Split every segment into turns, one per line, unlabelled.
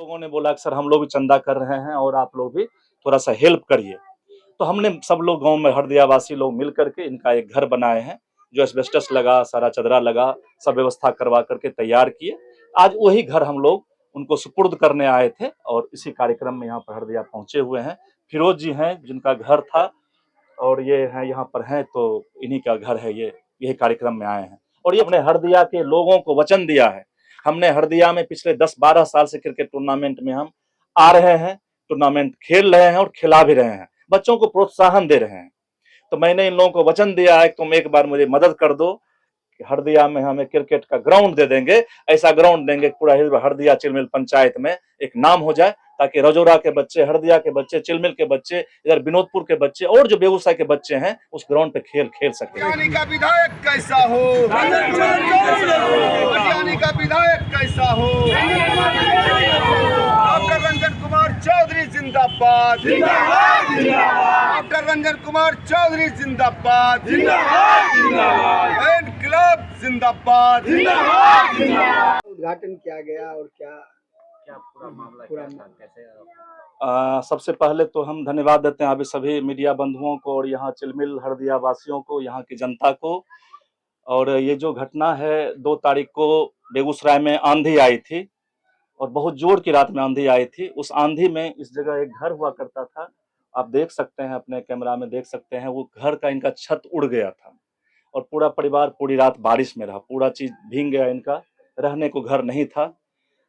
लोगों ने बोला कि सर हम लोग भी चंदा कर रहे हैं और आप लोग भी थोड़ा सा हेल्प करिए। तो हमने सब लोग गांव में हरदिया वासी लोग मिल करके इनका एक घर बनाए हैं, जो एस्बेस्टस लगा, सारा चदरा लगा, सब व्यवस्था करवा करके तैयार किए। आज वही घर हम लोग उनको सुपुर्द करने आए थे और इसी कार्यक्रम में यहाँ पर हरदिया पहुंचे हुए हैं। फिरोज जी हैं जिनका घर था और ये हैं यहाँ पर हैं, तो इन्हीं का घर है ये, यही कार्यक्रम में आए हैं। और ये हमने हरदिया के लोगों को वचन दिया है। हमने हरदिया में पिछले 10-12 साल से क्रिकेट टूर्नामेंट में हम आ रहे हैं, टूर्नामेंट खेल रहे हैं और खिला भी रहे हैं, बच्चों को प्रोत्साहन दे रहे हैं। तो मैंने इन लोगों को वचन दिया है कि तुम एक बार मुझे मदद कर दो कि हरदिया में हमें क्रिकेट का ग्राउंड दे देंगे, ऐसा ग्राउंड देंगे पूरा हरदिया चिलमिल पंचायत में एक नाम हो जाए, ताकि रजौरा के बच्चे, हरदिया के बच्चे, चिलमिल के बच्चे, इधर विनोदपुर के बच्चे और जो बेगूसराय के बच्चे हैं उस ग्राउंड पे खेल सके।
का विधायक कैसा हो, का विधायक कैसा हो, डॉक्टर रंजन कुमार चौधरी जिंदाबाद, डॉक्टर रंजन कुमार चौधरी जिंदाबाद, फैन क्लब जिंदाबाद।
उद्घाटन किया गया और क्या पूरा मामला कैसे?
सबसे पहले तो हम धन्यवाद देते हैं अभी सभी मीडिया बंधुओं को और यहाँ चिलमिल हरदिया वासियों को, यहाँ की जनता को। और ये जो घटना है 2 तारीख को बेगूसराय में आंधी आई थी और बहुत जोर की रात में आंधी आई थी। उस आंधी में इस जगह एक घर हुआ करता था, आप देख सकते हैं, अपने कैमरा में देख सकते हैं, वो घर का इनका छत उड़ गया था और पूरा परिवार पूरी रात बारिश में रहा, पूरा चीज भीग गया, इनका रहने को घर नहीं था।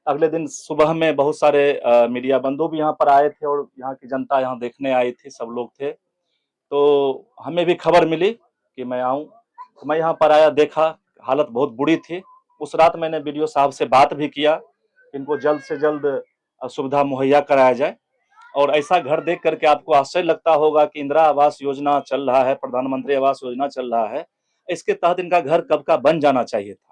अगले दिन सुबह में बहुत सारे मीडिया बंधु भी यहाँ पर आए थे और यहाँ की जनता यहाँ देखने आई थी, सब लोग थे। तो हमें भी खबर मिली कि मैं आऊँ, तो मैं यहाँ पर आया, देखा हालत बहुत बुरी थी। उस रात मैंने बीडीओ साहब से बात भी किया, इनको जल्द से जल्द सुविधा मुहैया कराया जाए। और ऐसा घर देख करके आपको आश्चर्य लगता होगा कि इंदिरा आवास योजना चल रहा है, प्रधानमंत्री आवास योजना चल रहा है, इसके तहत इनका घर कब का बन जाना चाहिए था।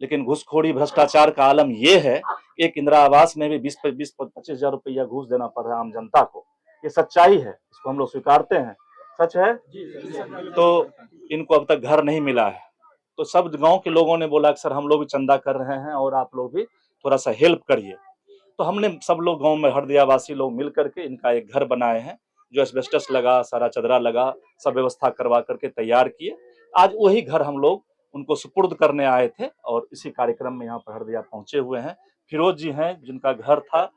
लेकिन घुसखोरी भ्रष्टाचार का आलम ये है, एक इंदिरा आवास में भी 20-25 हजार रुपया घूस देना पड़ रहा है आम जनता को। ये सच्चाई है, इसको हम लोग स्वीकारते हैं, सच है। तो इनको अब तक घर नहीं मिला है। तो सब गांव के लोगों ने बोला कि सर हम लोग भी चंदा कर रहे हैं और आप लोग भी थोड़ा सा हेल्प करिए। तो हमने सब लोग गांव में हरदिया वासी लोग मिल करके इनका एक घर बनाए हैं, जो एस्बेस्टस लगा, सारा चदरा लगा, सब व्यवस्था करवा करके तैयार किए। आज वही घर हम लोग उनको सुपुर्द करने आए थे और इसी कार्यक्रम में यहाँ पर हरदिया पहुंचे हुए हैं। फिरोज जी हैं जिनका घर था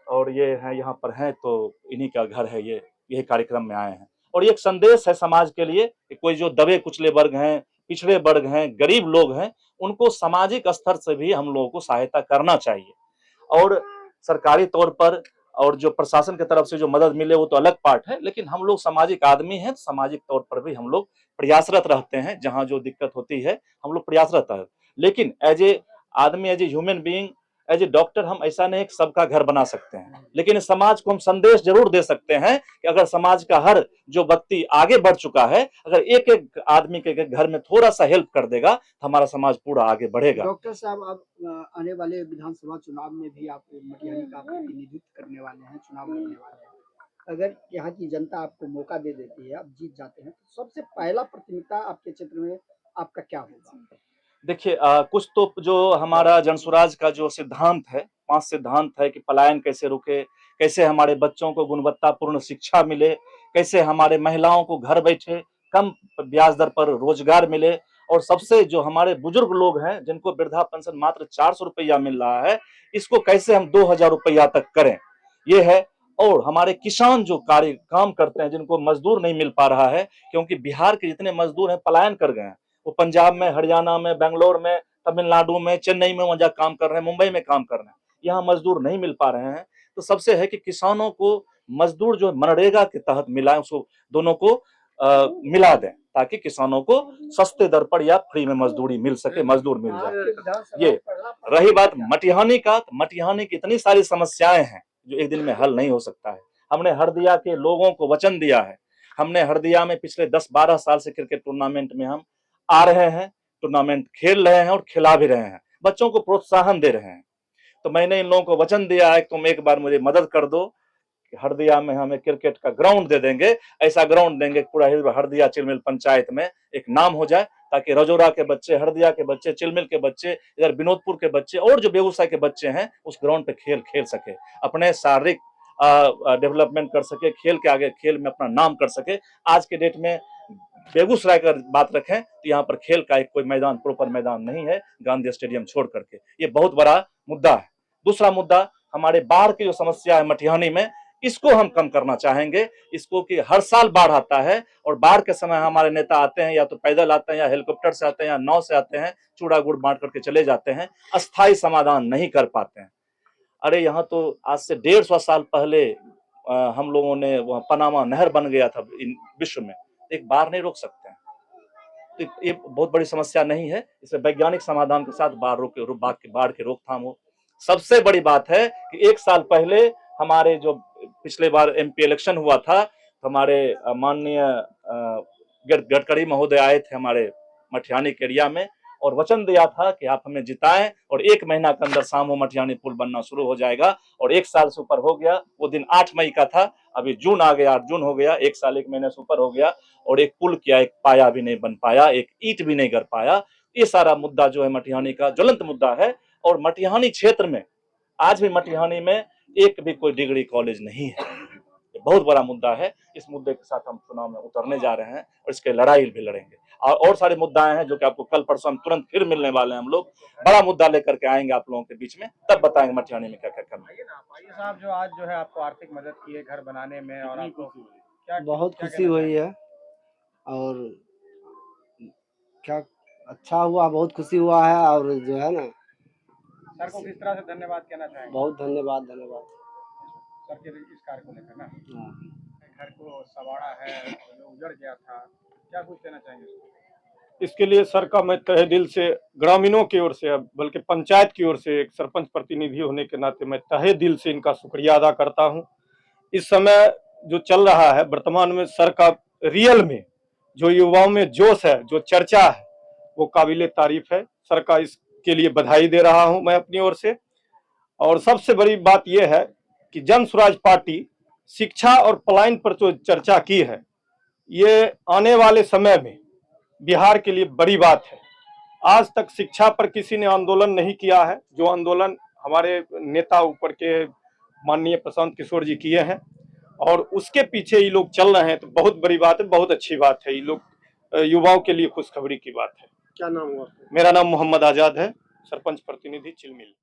और ये हैं यहाँ पर हैं, तो इन्हीं का घर है ये, यही कार्यक्रम में आए हैं। और ये एक संदेश है समाज के लिए कि कोई जो दबे कुचले वर्ग हैं, पिछड़े वर्ग हैं, गरीब लोग हैं, उनको सामाजिक स्तर से भी हम लोगों को सहायता करना चाहिए। और सरकारी तौर पर और जो प्रशासन की तरफ से जो मदद मिले वो तो अलग पार्ट है, लेकिन हम लोग सामाजिक आदमी हैं, सामाजिक तौर पर भी हम लोग प्रयासरत रहते हैं। जहां जो दिक्कत होती है हम लोग प्रयासरत है, लेकिन एज ए आदमी, as a human being, as a doctor हम ऐसा नहीं कि सबका घर बना सकते हैं, लेकिन समाज को हम संदेश जरूर दे सकते हैं कि अगर समाज का हर जो व्यक्ति आगे बढ़ चुका है, अगर एक एक आदमी के घर में थोड़ा सा हेल्प कर देगा तो हमारा समाज पूरा आगे बढ़ेगा।
डॉक्टर साहब, अब आने वाले विधानसभा चुनाव में भी आप मटिहानी का प्रतिनिधित्व करने वाले हैं, चुनाव लड़ने वाले हैं। अगर यहाँ की जनता आपको मौका दे देती है, आप जीत जाते हैं, तो सबसे पहला प्राथमिकता आपके क्षेत्र में आपका क्या होगा?
देखिए, कुछ तो जो हमारा जनसुराज का जो सिद्धांत है, 5 सिद्धांत है कि पलायन कैसे रुके, कैसे हमारे बच्चों को गुणवत्तापूर्ण शिक्षा मिले, कैसे हमारे महिलाओं को घर बैठे कम ब्याज दर पर रोजगार मिले, और सबसे जो हमारे बुजुर्ग लोग हैं जिनको वृद्धा पेंशन मात्र 400 रुपया मिल रहा है, इसको कैसे हम 2000 रुपया तक करें, ये है। और हमारे किसान जो काम करते हैं, जिनको मजदूर नहीं मिल पा रहा है, क्योंकि बिहार के जितने मजदूर हैं पलायन कर गए हैं, वो पंजाब में, हरियाणा में, बेंगलोर में, तमिलनाडु में, चेन्नई में वहां काम कर रहे हैं, मुंबई में काम कर रहे हैं, यहाँ मजदूर नहीं मिल पा रहे हैं। तो सबसे है कि किसानों को मजदूर जो मनरेगा के तहत मिला है, उसको दोनों को मिला दें, ताकि किसानों को सस्ते दर पर या फ्री में मजदूरी मिल सके, मजदूर मिल जाए। ये रही बात मटिहानी का, तो मटिहानी की इतनी सारी समस्याएं हैं जो एक दिन में हल नहीं हो सकता है। हमने हरदिया के लोगों को वचन दिया है। हमने हरदिया में पिछले 10-12 साल से क्रिकेट टूर्नामेंट में हम आ रहे हैं, टूर्नामेंट खेल रहे हैं और खिला भी रहे हैं, बच्चों को प्रोत्साहन दे रहे हैं। तो मैंने इन लोगों को वचन दिया है कि तुम एक बार मुझे मदद कर दो कि हरदिया में हमें क्रिकेट का ग्राउंड दे देंगे, ऐसा ग्राउंड देंगे पूरा हरदिया चिलमिल पंचायत में एक नाम हो जाए, ताकि रजौरा के बच्चे, हरदिया के बच्चे, चिलमिल के बच्चे, इधर विनोदपुर के बच्चे और जो बेगूसराय के बच्चे हैं उस ग्राउंड पे खेल खेल सके, अपने शारीरिक डेवलपमेंट कर सके, खेल के आगे खेल में अपना नाम कर सके। आज के डेट में बेगूसराय का बात रखें तो यहाँ पर खेल का एक कोई मैदान, प्रॉपर मैदान नहीं है, गांधी स्टेडियम छोड़ करके। ये बहुत बड़ा मुद्दा है। दूसरा मुद्दा, हमारे बाढ़ की जो समस्या है मटिहानी में, इसको हम कम करना चाहेंगे। इसको कि हर साल बाढ़ आता है और बाढ़ के समय हमारे नेता आते हैं, या तो पैदल आते हैं, या हेलीकॉप्टर से आते हैं, या नाव से आते हैं, चूड़ा गुड़ बांट करके चले जाते हैं, अस्थायी समाधान नहीं कर पाते हैं। अरे यहाँ तो आज से 150 साल पहले हम लोगों ने वह पनामा नहर बन गया था विश्व में, एक बाढ़ नहीं रोक सकते हैं। तो ये बहुत बड़ी समस्या नहीं है, इसे वैज्ञानिक समाधान के साथ बाढ़ की रोकथाम हो। सबसे बड़ी बात है कि 1 साल पहले हमारे जो पिछले बार एमपी इलेक्शन हुआ था, तो हमारे माननीय गडकरी महोदय आए थे हमारे मटिहानी के एरिया में और वचन दिया था कि आप हमें जिताएं और 1 महीना के अंदर सामो मटिहानी पुल बनना शुरू हो जाएगा। और 1 साल से ऊपर हो गया। वो दिन 8 मई का था, अभी जून आ गया, 8 जून हो गया, 1 साल 1 महीने से ऊपर हो गया और एक पुल क्या, एक पाया भी नहीं बन पाया, एक ईंट भी नहीं कर पाया। ये सारा मुद्दा जो है मटिहानी का ज्वलंत मुद्दा है। और मटिहानी क्षेत्र में आज भी मटिहानी में एक भी कोई डिग्री कॉलेज नहीं है। ये बहुत बड़ा मुद्दा है। इस मुद्दे के साथ हम चुनाव में उतरने जा रहे हैं और इसके लड़ाई भी लड़ेंगे। और सारे मुद्दाएं हैं जो कि आपको कल परसों हम तुरंत फिर मिलने वाले हैं। हम लोग बड़ा मुद्दा लेकर के आएंगे आप लोगों के बीच में, तब बताएंगे मटिहानी में क्या क्या करना है।
आइए साहब, जो आज जो है आपको आर्थिक मदद की है घर बनाने में, और आपको क्या
बहुत
क्या
खुशी
कहना
हुई है और क्या अच्छा हुआ, बहुत खुशी हुआ है। और जो है ना,
सर को किस तरह से धन्यवाद कहना चाहेंगे
बहुत धन्यवाद धन्यवाद।
सर के इस कार्य को लेकर ना?
हाँ।
घर को सवाड़ा है, जो उजड़ गया था, क्या कुछ कहना चाहेंगे?
इसके लिए सर का मैं तहे दिल से, ग्रामीणों की ओर से, बल्कि पंचायत की ओर से, एक सरपंच प्रतिनिधि होने के नाते मैं तहे दिल से इनका शुक्रिया अदा करता हूं। इस समय जो चल रहा है वर्तमान में, सर का रियल में जो युवाओं में जोश है, जो चर्चा है, वो काबिले तारीफ है। सर का इसके लिए बधाई दे रहा हूं मैं अपनी ओर से। और सबसे बड़ी बात यह है कि जन स्वराज पार्टी शिक्षा और पलायन पर जो चर्चा की है, ये आने वाले समय में बिहार के लिए बड़ी बात है। आज तक शिक्षा पर किसी ने आंदोलन नहीं किया है, जो आंदोलन हमारे नेता ऊपर के माननीय प्रशांत किशोर जी किए हैं, और उसके पीछे ये लोग चल रहे हैं। तो बहुत बड़ी बात है, बहुत अच्छी बात है। ये लोग युवाओं के लिए खुशखबरी की बात है।
क्या नाम हुआ?
मेरा नाम मोहम्मद आजाद है, सरपंच प्रतिनिधि चिलमिल।